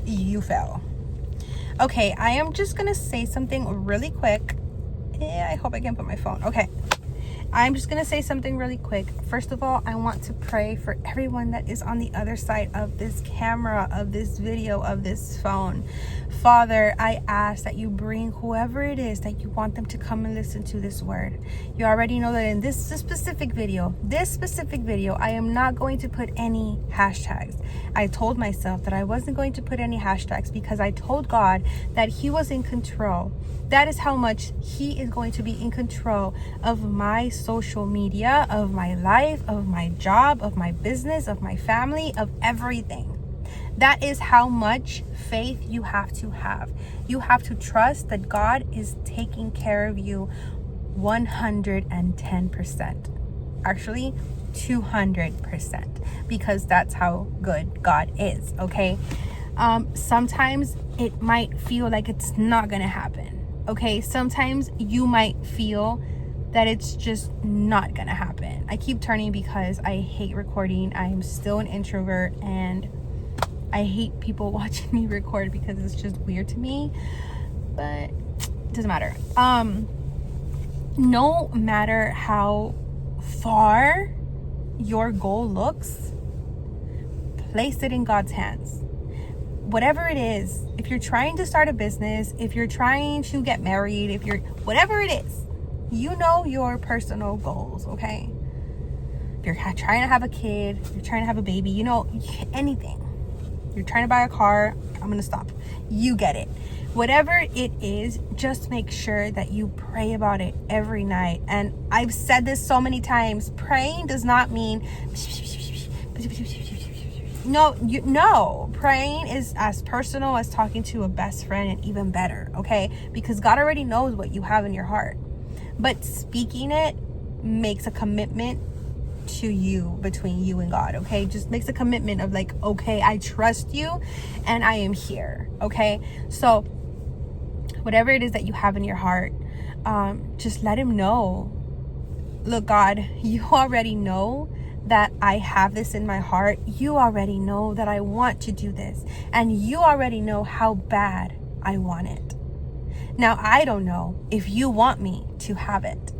you fail. Okay, I am just gonna say something really quick. I hope I can put my phone. Okay, I'm just gonna say something really quick. First of all, I want to pray for everyone that is on the other side of this camera, of this video, of this phone. Father, I ask that you bring whoever it is that you want them to come and listen to this word. You already know that in this specific video, I am not going to put any hashtags. I told myself that I wasn't going to put any hashtags because I told God that he was in control. That is how much he is going to be in control of my social media, of my life, of my job, of my business, of my family, of everything. That is how much faith you have to have. You have to trust that God is taking care of you 110%. Actually, 200%, because that's how good God is, okay? Sometimes it might feel like it's not gonna happen, okay? Sometimes you might feel that it's just not gonna happen. I keep turning because I hate recording. I am still an introvert and I hate people watching me record because it's just weird to me, but it doesn't matter. No matter how far your goal looks, place it in God's hands. Whatever it is, if you're trying to start a business, if you're trying to get married, whatever it is, you know your personal goals, okay? If you're trying to have a kid, if you're trying to have a baby, you know, anything. You're trying to buy a car, I'm gonna stop. You get it. Whatever it is, just make sure that you pray about it every night. And I've said this so many times, praying does not mean no, praying is as personal as talking to a best friend, and even better, okay? Because God already knows what you have in your heart. But speaking it makes a commitment to you, between you and God, okay? Just makes a commitment of like, okay, I trust you and I am here, okay? So whatever it is that you have in your heart, just let him know. Look, God, you already know that I have this in my heart. You already know that I want to do this, and you already know how bad I want it. Now, I don't know if you want me to have it,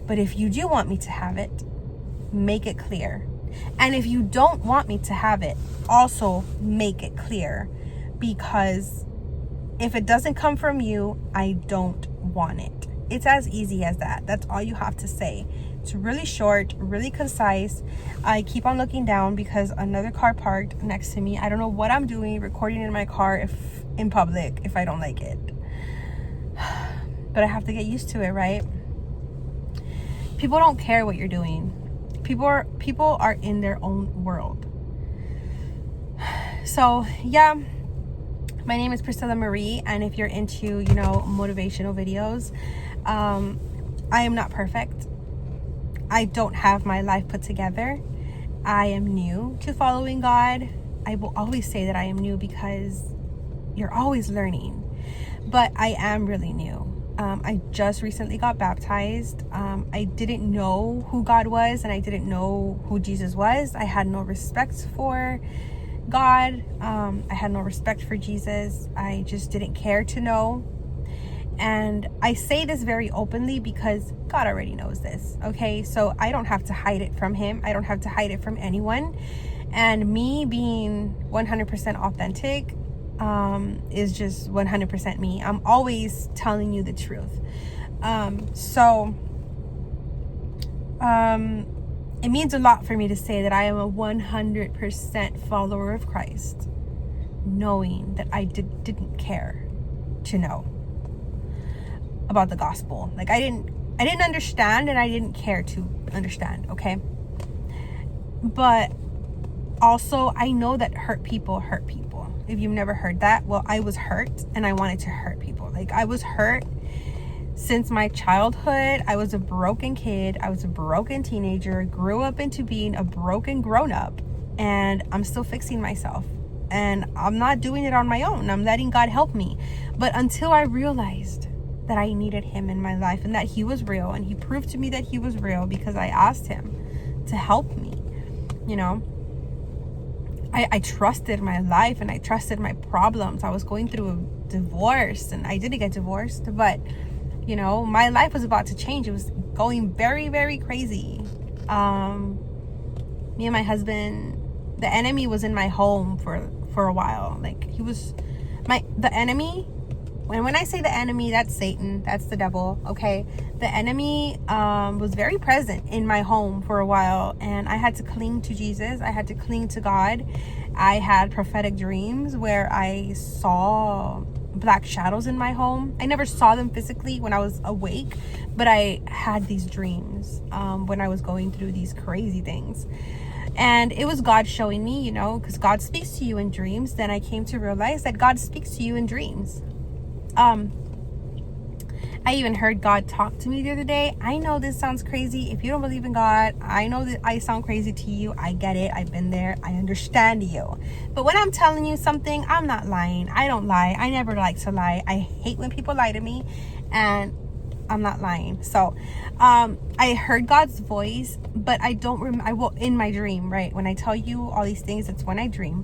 but if you do want me to have it, make it clear. And if you don't want me to have it, also make it clear. Because if it doesn't come from you, I don't want it. It's as easy as that. That's all you have to say. It's really short, really concise. I keep on looking down because another car parked next to me. I don't know what I'm doing, recording in my car in public if I don't like it. But I have to get used to it, right? People don't care what you're doing. People are in their own world. So yeah, my name is Priscilla Marie, and if you're into, motivational videos, I am not perfect. I don't have my life put together. I am new to following God. I will always say that I am new because you're always learning, but I am really new. I just recently got baptized. I didn't know who God was, and I didn't know who Jesus was. I had no respect for God. I had no respect for Jesus. I just didn't care to know. And I say this very openly because God already knows this, okay? So I don't have to hide it from him. I don't have to hide it from anyone. And me being 100% authentic is just 100% me. I'm always telling you the truth. It means a lot for me to say that I am a 100% follower of Christ, knowing that I didn't care to know about the gospel. Like I didn't understand, and I didn't care to understand, okay? But also I know that hurt people. If you've never heard that, well, I was hurt and I wanted to hurt people. Like I was hurt since my childhood. I was a broken kid. I was a broken teenager, grew up into being a broken grown-up, and I'm still fixing myself. And I'm not doing it on my own. I'm letting God help me. But until I realized that I needed him in my life and that he was real, and he proved to me that he was real because I asked him to help me, I trusted my life and I trusted my problems. I was going through a divorce and I didn't get divorced, but you know, my life was about to change. It was going very, very crazy. Me and my husband, the enemy was in my home for a while. Like, he was the enemy. When I say the enemy, that's Satan, that's the devil, okay? The enemy was very present in my home for a while, and I had to cling to Jesus. I had to cling to God. I had prophetic dreams where I saw black shadows in my home. I never saw them physically when I was awake, but I had these dreams when I was going through these crazy things. And it was God showing me, you know, because God speaks to you in dreams. Then I came to realize that God speaks to you in dreams. I even heard God talk to me the other day. I know this sounds crazy. If you don't believe in God, I know that I sound crazy to you. I get it. I've been there. I understand you. But when I'm telling you something, I'm not lying. I don't lie. I never like to lie. I hate when people lie to me, and I'm not lying. So I heard God's voice, but I don't remember. In my dream, right? When I tell you all these things, it's when I dream.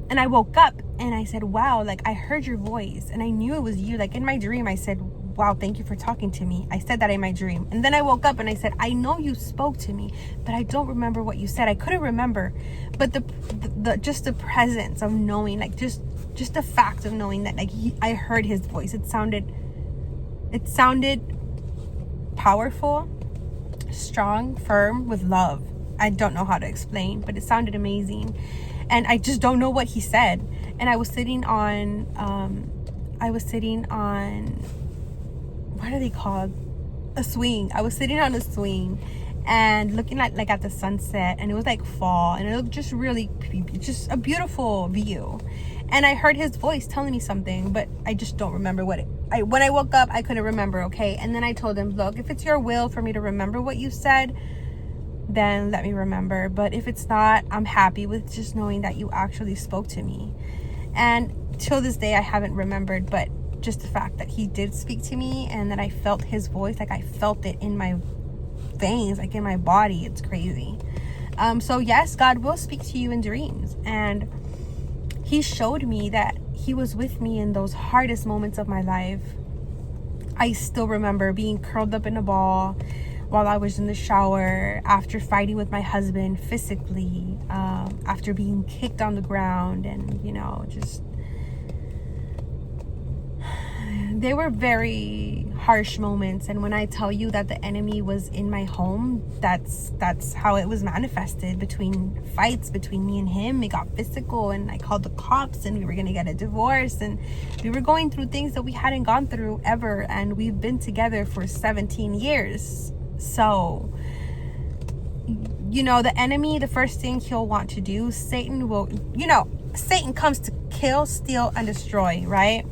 And I woke up and I said, wow, like, I heard your voice and I knew it was you. Like, in my dream, I said, wow, thank you for talking to me. I said that in my dream. And then I woke up and I said, I know you spoke to me, but I don't remember what you said. I couldn't remember. But the just the presence of knowing, like, just the fact of knowing that, like, I heard his voice. It sounded powerful, strong, firm, with love. I don't know how to explain, but it sounded amazing. And I just don't know what he said. And I was sitting on, what are they called? A swing. I was sitting on a swing and looking at the sunset, and it was like fall, and it looked just really, just a beautiful view. And I heard his voice telling me something, but I just don't remember when I woke up, I couldn't remember, okay? And then I told him, look, if it's your will for me to remember what you said, then let me remember. But if it's not, I'm happy with just knowing that you actually spoke to me. And till this day, I haven't remembered, but just the fact that he did speak to me and that I felt his voice, like I felt it in my veins, like in my body. It's crazy. So yes, God will speak to you in dreams. And he showed me that he was with me in those hardest moments of my life. I still remember being curled up in a ball while I was in the shower, after fighting with my husband physically, after being kicked on the ground, and, you know, just, they were very harsh moments. And when I tell you that the enemy was in my home, that's how it was manifested. Between fights between me and him, it got physical, and I called the cops, and we were gonna get a divorce, and we were going through things that we hadn't gone through ever, and we've been together for 17 years. So, you know, the enemy, the first thing he'll want to do, Satan will, you know, Satan comes to kill, steal, and destroy, right?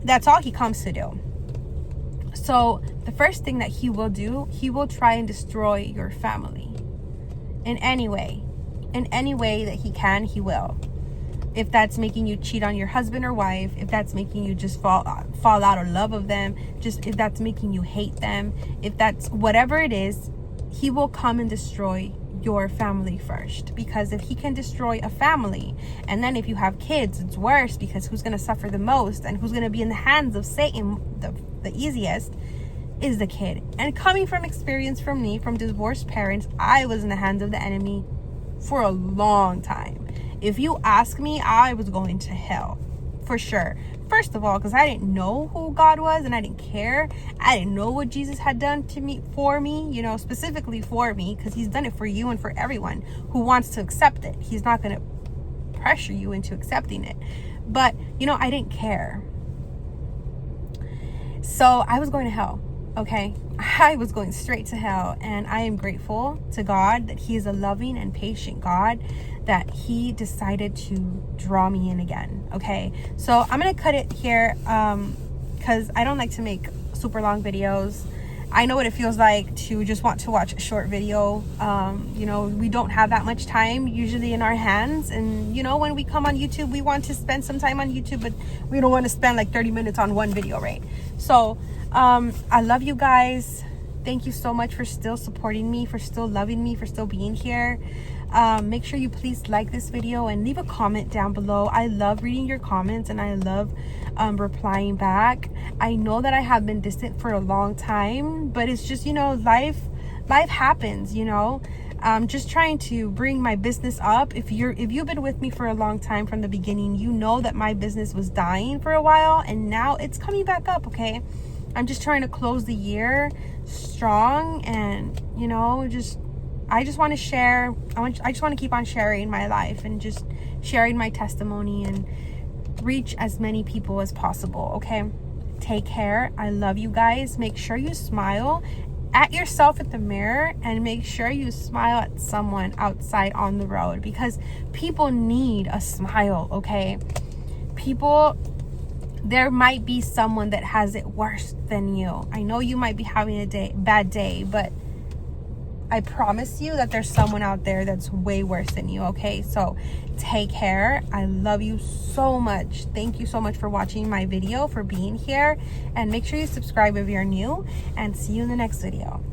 That's all he comes to do. So the first thing that he will do, he will try and destroy your family in any way that he can. He will. If that's making you cheat on your husband or wife, if that's making you just fall out of love of them, just if that's making you hate them, if that's whatever it is, he will come and destroy your family first. Because if he can destroy a family, and then if you have kids, it's worse, because who's going to suffer the most and who's going to be in the hands of Satan the easiest is the kid. And coming from experience from me, from divorced parents, I was in the hands of the enemy for a long time. If you ask me, I was going to hell for sure. First of all, because I didn't know who God was, and I didn't care. I didn't know what Jesus had done to me, for me, you know, specifically for me, because he's done it for you and for everyone who wants to accept it. He's not going to pressure you into accepting it. But, you know, I didn't care. So I was going to hell, okay? I was going straight to hell. And I am grateful to God that he is a loving and patient God, that he decided to draw me in again. Okay, so I'm gonna cut it here because I don't like to make super long videos. I know what it feels like to just want to watch a short video. You know, we don't have that much time usually in our hands, and you know, when we come on YouTube, we want to spend some time on YouTube, but we don't want to spend like 30 minutes on one video, right? So I love you guys. Thank you so much for still supporting me, for still loving me, for still being here. Make sure you please like this video and leave a comment down below. I love reading your comments and I love replying back. I know that I have been distant for a long time, but it's just, you know, life happens, you know. I'm just trying to bring my business up. If you've been with me for a long time from the beginning, you know that my business was dying for a while and now it's coming back up, okay? I'm just trying to close the year strong, and you know, I just want to share. I just want to keep on sharing my life and just sharing my testimony and reach as many people as possible, okay? Take care. I love you guys. Make sure you smile at yourself in the mirror, and make sure you smile at someone outside on the road, because people need a smile, okay? There might be someone that has it worse than you. I know you might be having a bad day, but I promise you that there's someone out there that's way worse than you, okay? So take care. I love you so much. Thank you so much for watching my video, for being here, and make sure you subscribe if you're new, and see you in the next video.